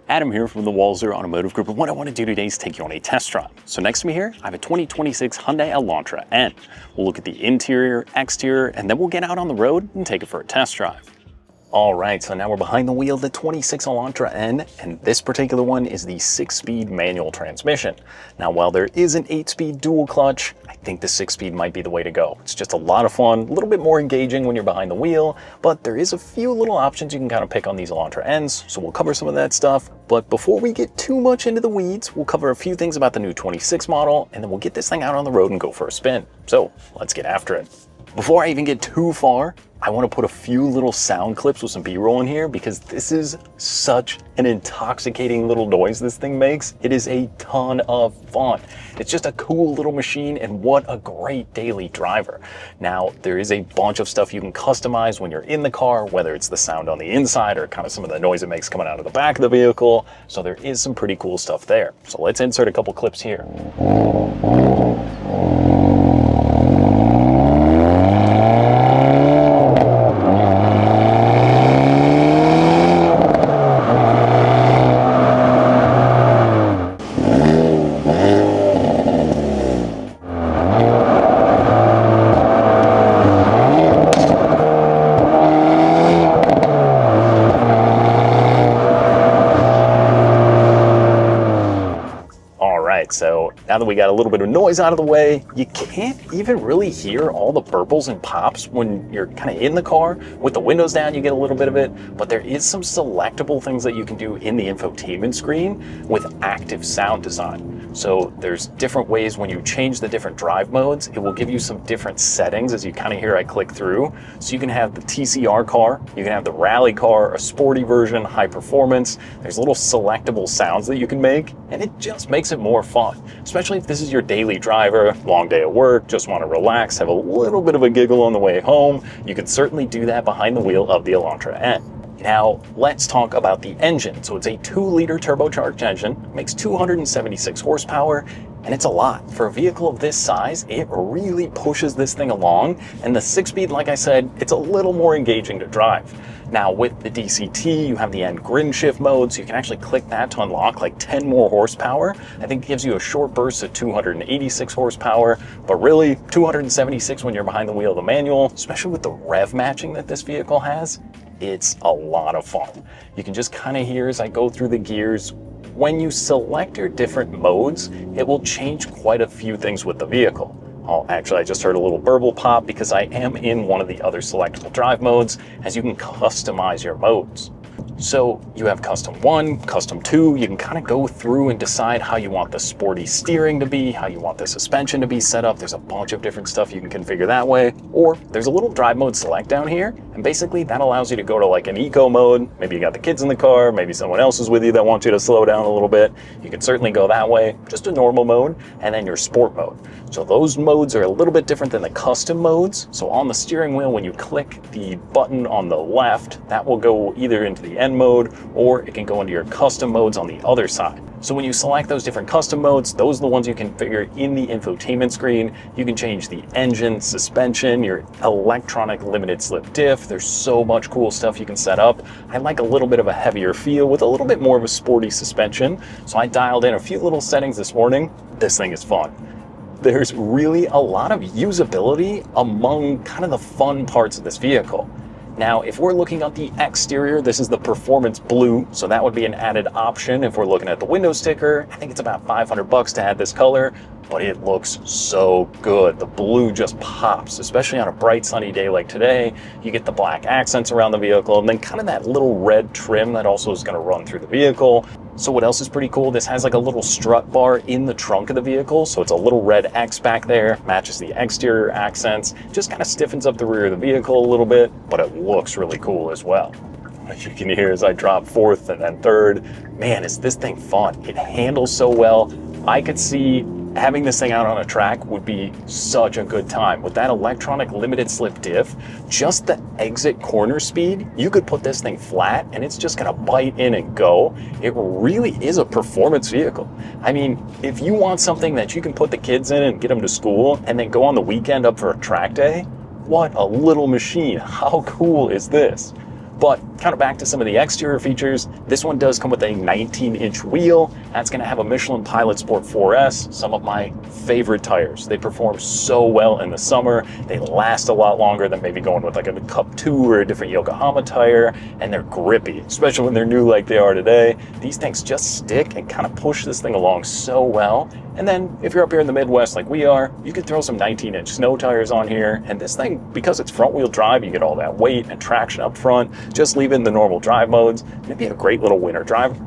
Adam here from the Walser Automotive Group, and what I want to do today is take you on a test drive. So next to me here, I have a 2026 Hyundai Elantra N. We'll look at the interior, exterior, and then we'll get out on the road and take it for a test drive. All right, so now we're behind the wheel of the 26 Elantra N, and this particular one is the 6-speed manual transmission. Now, while there is an 8-speed dual clutch, I think the 6-speed might be the way to go. It's just a lot of fun, a little bit more engaging when you're behind the wheel, but there is a few little options you can kind of pick on these Elantra Ns, so we'll cover some of that stuff. But before we get too much into the weeds, we'll cover a few things about the new 26 model, and then we'll get this thing out on the road and go for a spin. So let's get after it. Before I even get too far, I want to put a few little sound clips with some B-roll in here because this is such an intoxicating little noise this thing makes. It is a ton of fun. It's just a cool little machine, and what a great daily driver. Now, there is a bunch of stuff you can customize when you're in the car, whether it's the sound on the inside or kind of some of the noise it makes coming out of the back of the vehicle. So there is some pretty cool stuff there. So let's insert a couple clips here. So now that we got a little bit of noise out of the way, you can't even really hear all the burbles and pops when you're kind of in the car. With the windows down, you get a little bit of it, but there is some selectable things that you can do in the infotainment screen with active sound design. So there's different ways when you change the different drive modes, it will give you some different settings as you kind of hear I click through. So you can have the TCR car, you can have the rally car, a sporty version, high performance. There's little selectable sounds that you can make, and it just makes it more fun, especially if this is your daily driver, long day at work, just want to relax, have a little bit of a giggle on the way home. You can certainly do that behind the wheel of the Elantra N. Now, let's talk about the engine. So it's a 2-liter turbocharged engine, makes 276 horsepower, and it's a lot. For a vehicle of this size, it really pushes this thing along, and the 6-speed, like I said, it's a little more engaging to drive. Now, with the DCT, you have the N grid shift mode, so you can actually click that to unlock like 10 more horsepower. I think it gives you a short burst of 286 horsepower, but really 276 when you're behind the wheel of the manual, especially with the rev matching that this vehicle has. It's a lot of fun. You can just kind of hear as I go through the gears. When you select your different modes, it will change quite a few things with the vehicle. Oh, actually, I just heard a little burble pop because I am in one of the other selectable drive modes, as you can customize your modes. So you have custom 1, custom 2, you can kind of go through and decide how you want the sporty steering to be, how you want the suspension to be set up. There's a bunch of different stuff you can configure that way. Or there's a little drive mode select down here, and basically that allows you to go to like an eco mode. Maybe you got the kids in the car, maybe someone else is with you that wants you to slow down a little bit. You can certainly go that way, just a normal mode, and then your sport mode. So those modes are a little bit different than the custom modes. So on the steering wheel, when you click the button on the left, that will go either into the N mode, or it can go into your custom modes on the other side. So when you select those different custom modes, those are the ones you can configure in the infotainment screen. You can change the engine, suspension, your electronic limited slip diff. There's so much cool stuff you can set up. I like a little bit of a heavier feel with a little bit more of a sporty suspension. So I dialed in a few little settings this morning. This thing is fun. There's really a lot of usability among kind of the fun parts of this vehicle. Now, if we're looking at the exterior, this is the Performance Blue, so that would be an added option. If we're looking at the window sticker, I think it's about $500 to add this color, but it looks so good. The blue just pops, especially on a bright sunny day like today. You get the black accents around the vehicle, and then kind of that little red trim that also is gonna run through the vehicle. So what else is pretty cool? This has like a little strut bar in the trunk of the vehicle. So it's a little red X back there, matches the exterior accents, just kind of stiffens up the rear of the vehicle a little bit, but it looks really cool as well. You can hear as I drop fourth and then third. Man, is this thing fun. It handles so well. I could see having this thing out on a track would be such a good time. With that electronic limited slip diff, just the exit corner speed, you could put this thing flat and it's just gonna bite in and go. It really is a performance vehicle. I mean, if you want something that you can put the kids in and get them to school and then go on the weekend up for a track day, what a little machine. How cool is this? But kind of back to some of the exterior features, this one does come with a 19-inch wheel. That's going to have a Michelin Pilot Sport 4S, some of my favorite tires. They perform so well in the summer. They last a lot longer than maybe going with like a Cup 2 or a different Yokohama tire, and they're grippy, especially when they're new like they are today. These things just stick and kind of push this thing along so well. And then if you're up here in the Midwest like we are, you could throw some 19-inch snow tires on here. And this thing, because it's front wheel drive, you get all that weight and traction up front, just leave it in the normal drive modes. It'd be a great little winter drive.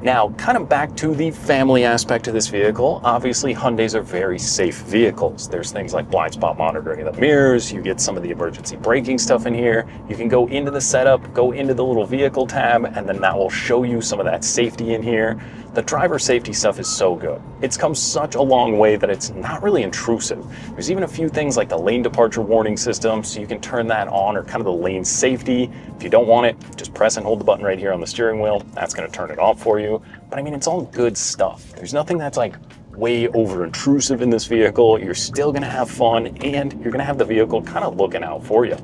Now, kind of back to the family aspect of this vehicle, obviously Hyundais are very safe vehicles. There's things like blind spot monitoring of the mirrors, you get some of the emergency braking stuff in here. You can go into the setup, go into the little vehicle tab, and then that will show you some of that safety in here. The driver safety stuff is so good. It's come such a long way that it's not really intrusive. There's even a few things like the lane departure warning system, so you can turn that on, or kind of the lane safety. If you don't want it, just press and hold the button right here on the steering wheel. That's going to turn it off for you. But I mean, it's all good stuff. There's nothing that's like way over intrusive in this vehicle. You're still going to have fun, and you're going to have the vehicle kind of looking out for you.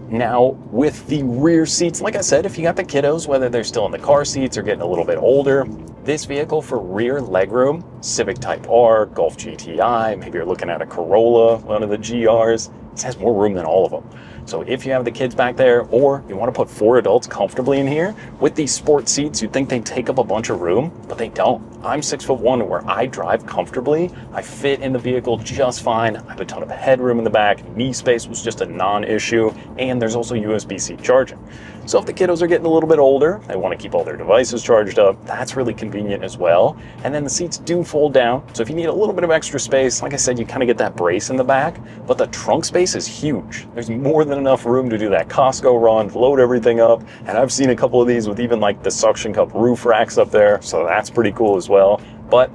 Now, with the rear seats, like I said, if you got the kiddos, whether they're still in the car seats or getting a little bit older, this vehicle for rear legroom, Civic Type R, Golf GTI, maybe you're looking at a Corolla, one of the GRs, this has more room than all of them. So if you have the kids back there, or you want to put 4 adults comfortably in here, with these sport seats, you'd think they'd take up a bunch of room, but they don't. I'm 6'1", and where I drive comfortably, I fit in the vehicle just fine. I have a ton of headroom in the back. Knee space was just a non-issue, and there's also USB-C charging. So if the kiddos are getting a little bit older, they want to keep all their devices charged up, that's really convenient as well. And then the seats do fold down, so if you need a little bit of extra space, like I said, you kind of get that brace in the back, but the trunk space is huge. There's more than enough room to do that Costco run, load everything up, and I've seen a couple of these with even like the suction cup roof racks up there, so that's pretty cool as well. But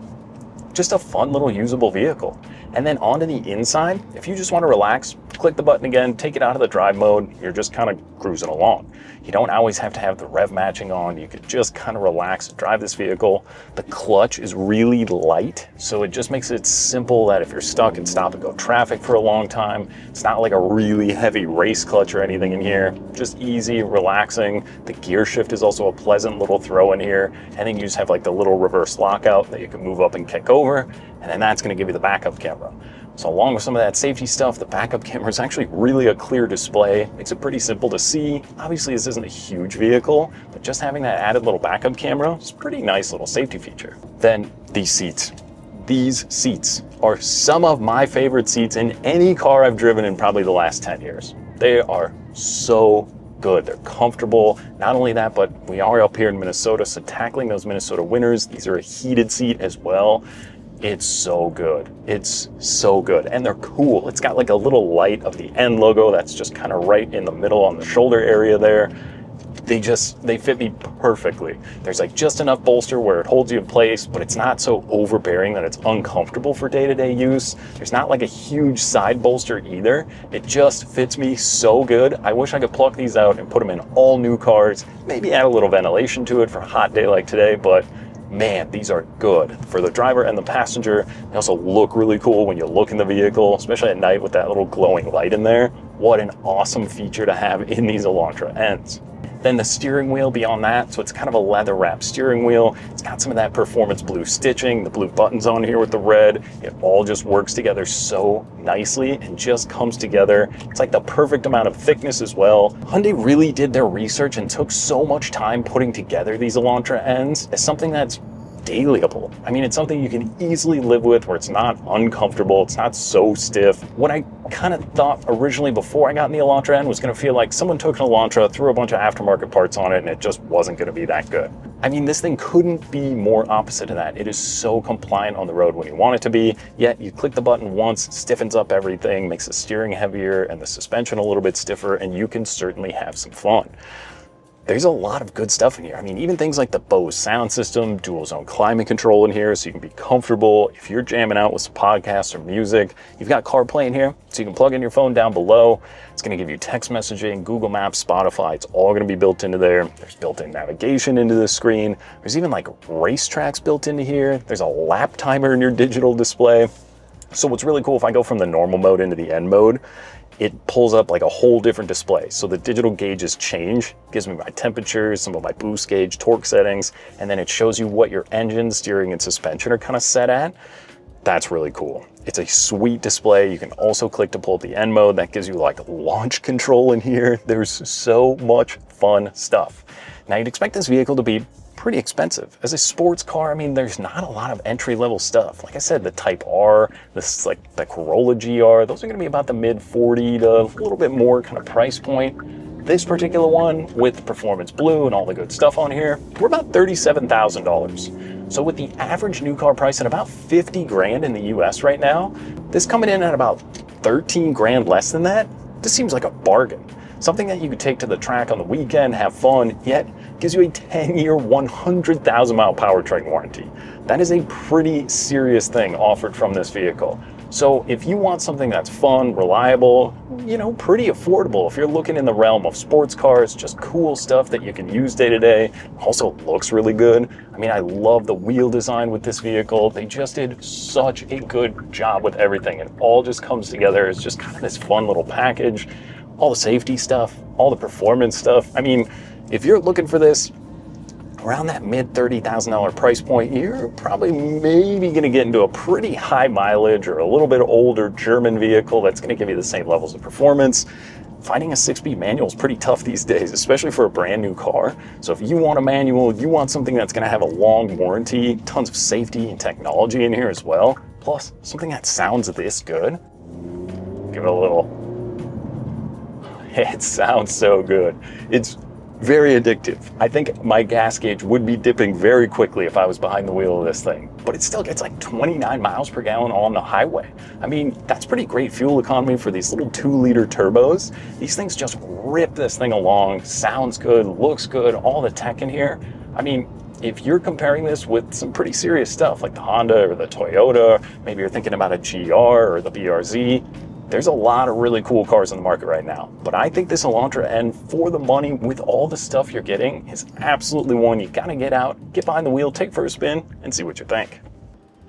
just a fun little usable vehicle. And then onto the inside, if you just want to relax, click the button again, take it out of the drive mode, you're just kind of cruising along. You don't always have to have the rev matching on. You could just kind of relax and drive this vehicle. The clutch is really light, so it just makes it simple that if you're stuck in stop and go traffic for a long time, it's not like a really heavy race clutch or anything in here. Just easy, relaxing. The gear shift is also a pleasant little throw in here. And then you just have like the little reverse lockout that you can move up and kick over, and then that's going to give you the backup camera. So along with some of that safety stuff, the backup camera is actually really a clear display. Makes it pretty simple to see. Obviously, this isn't a huge vehicle, but just having that added little backup camera is a pretty nice little safety feature. Then these seats. These seats are some of my favorite seats in any car I've driven in probably the last 10 years. They are so good. They're comfortable. Not only that, but we are up here in Minnesota, so tackling those Minnesota winters, these are a heated seat as well. It's so good. It's so good. And they're cool. It's got like a little light of the N logo that's just kind of right in the middle on the shoulder area there. They fit me perfectly. There's like just enough bolster where it holds you in place, but it's not so overbearing that it's uncomfortable for day-to-day use. There's not like a huge side bolster either. It just fits me so good. I wish I could pluck these out and put them in all new cars, maybe add a little ventilation to it for a hot day like today, but man, these are good for the driver and the passenger. They also look really cool when you look in the vehicle, especially at night with that little glowing light in there. What an awesome feature to have in these Elantra Ns. Then the steering wheel beyond that, so it's kind of a leather wrapped steering wheel. It's got some of that performance blue stitching, the blue buttons on here with the red. It all just works together so nicely and just comes together. It's like the perfect amount of thickness as well. Hyundai really did their research and took so much time putting together these Elantra Ns as something that's dailyable. I mean, it's something you can easily live with, where it's not uncomfortable, it's not so stiff. What I kind of thought originally before I got in the Elantra N was going to feel like someone took an Elantra, threw a bunch of aftermarket parts on it, and it just wasn't going to be that good. I mean, this thing couldn't be more opposite of that. It is so compliant on the road when you want it to be, yet you click the button once, stiffens up everything, makes the steering heavier and the suspension a little bit stiffer, and you can certainly have some fun. There's a lot of good stuff in here. I mean, even things like the Bose sound system, dual zone climate control in here, so you can be comfortable. If you're jamming out with some podcasts or music, you've got CarPlay in here, so you can plug in your phone down below. It's going to give you text messaging, Google Maps, Spotify. It's all going to be built into there. There's built-in navigation into the screen. There's even like racetracks built into here. There's a lap timer in your digital display. So what's really cool, if I go from the normal mode into the N mode, it pulls up like a whole different display. So the digital gauges change, gives me my temperatures, some of my boost gauge, torque settings, and then it shows you what your engine, steering, and suspension are kind of set at. That's really cool. It's a sweet display. You can also click to pull up the N mode. That gives you like launch control in here. There's so much fun stuff. Now you'd expect this vehicle to be pretty expensive. As a sports car, I mean, there's not a lot of entry-level stuff. Like I said, the Type R, this like the Corolla GR, those are gonna be about the mid 40 to a little bit more kind of price point. This particular one with Performance Blue and all the good stuff on here, we're about $37,000. So with the average new car price at about 50 grand in the US right now, this coming in at about 13 grand less than that, this seems like a bargain. Something that you could take to the track on the weekend, have fun, yet gives you a 10-year, 100,000-mile powertrain warranty. That is a pretty serious thing offered from this vehicle. So if you want something that's fun, reliable, you know, pretty affordable, if you're looking in the realm of sports cars, just cool stuff that you can use day to day, also looks really good. I mean, I love the wheel design with this vehicle. They just did such a good job with everything. It all just comes together. It's just kind of this fun little package. All the safety stuff, all the performance stuff. I mean, if you're looking for this around that mid $30,000 price point, you're probably maybe gonna get into a pretty high mileage or a little bit older German vehicle that's gonna give you the same levels of performance. Finding a 6-speed manual is pretty tough these days, especially for a brand new car. So if you want a manual, you want something that's gonna have a long warranty, tons of safety and technology in here as well, plus something that sounds this good, give it a little. It sounds so good. It's very addictive. I think my gas gauge would be dipping very quickly if I was behind the wheel of this thing, but it still gets like 29 miles per gallon on the highway. I mean, that's pretty great fuel economy for these little 2-liter turbos. These things just rip this thing along, sounds good, looks good, all the tech in here. I mean, if you're comparing this with some pretty serious stuff like the Honda or the Toyota, maybe you're thinking about a GR or the BRZ, there's a lot of really cool cars on the market right now, but I think this Elantra N, for the money, with all the stuff you're getting, is absolutely one you gotta get out, get behind the wheel, take for a spin, and see what you think.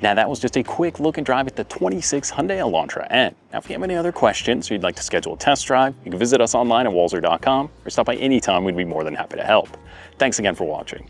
Now that was just a quick look and drive at the 26 Hyundai Elantra N. Now if you have any other questions or you'd like to schedule a test drive, you can visit us online at walser.com or stop by anytime. We'd be more than happy to help. Thanks again for watching.